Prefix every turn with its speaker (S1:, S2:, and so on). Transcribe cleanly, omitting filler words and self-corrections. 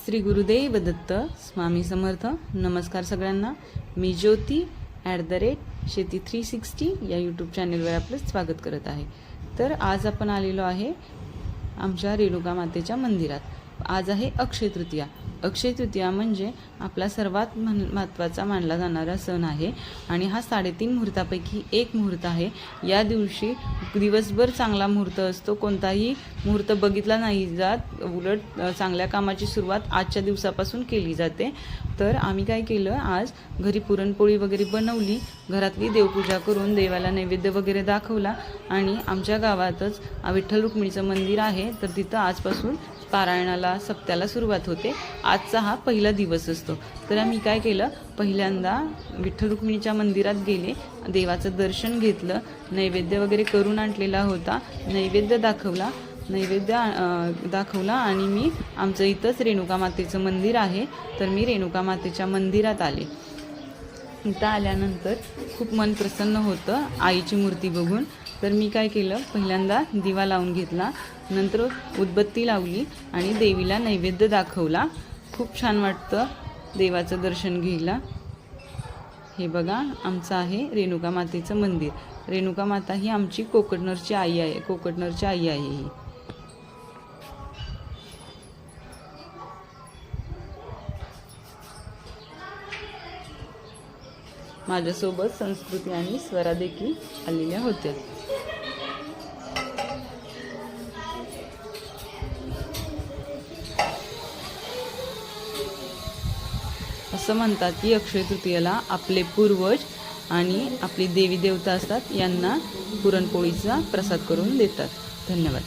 S1: श्री गुरुदेव दत्त स्वामी समर्थ। नमस्कार सगळ्यांना। मी ज्योती @शेती 360 या यूट्यूब चॅनलवर आपलं स्वागत करत आहे। तर आज आपण आलेलो आहे आमच्या रेणुका मातेच्या मंदिरात। आज आहे अक्षय तृतीया। अक्षय तृतीया म्हणजे आपला सर्वात महत्त्वाचा मानला जाणारा सण आहे आणि हा 3.5 मुहूर्तापैकी एक मुहूर्त आहे। या दिवशी दिवसभर चांगला मुहूर्त असतो, कोणताही मुहूर्त बघितला नाही जात, उलट चांगल्या कामाची सुरुवात आजच्या दिवसापासून केली जाते। तर आम्ही काय केलं, आज घरी पुरणपोळी वगैरे बनवली, घरातली देवपूजा करून देवाला नैवेद्य वगैरे दाखवला आणि आमच्या गावातच विठ्ठल रुक्मिणीचं मंदिर आहे, तर तिथं आजपासून पारायणाला सप्त्याला सुरुवात होते। आजचा हा पहिला दिवस असतो। तर आम्ही काय केलं, पहिल्यांदा विठ्ठल रुक्मिणीच्या मंदिरात गेले, देवाचं दर्शन घेतलं, नैवेद्य वगैरे करून आणलेला होता, नैवेद्य दाखवला आणि मी आमचं इथंच रेणुका मातेचं मंदिर आहे, तर मी रेणुका मातेच्या मंदिरात आले। इथं आल्यानंतर खूप मन प्रसन्न होतं आईची मूर्ती बघून। तर मी काय केलं, पहिल्यांदा दिवा लावून घेतला, नंतर उदबत्ती लावली आणि देवीला नैवेद्य दाखवला। खूप छान वाटतं देवाचं दर्शन घ्यायला। हे बघा, आमचं आहे रेणुका मातेचं मंदिर। रेणुका माता ही आमची कोकणनरची आई आहे ही। माझ्यासोबत संस्कृती आणि स्वरा देखील आलेल्या होत्या। असं म्हणतात की अक्षय तृतीयेला आपले पूर्वज आणि आपली देवी देवता असतात, यांना पुरणपोळीचा प्रसाद करून देतात। धन्यवाद।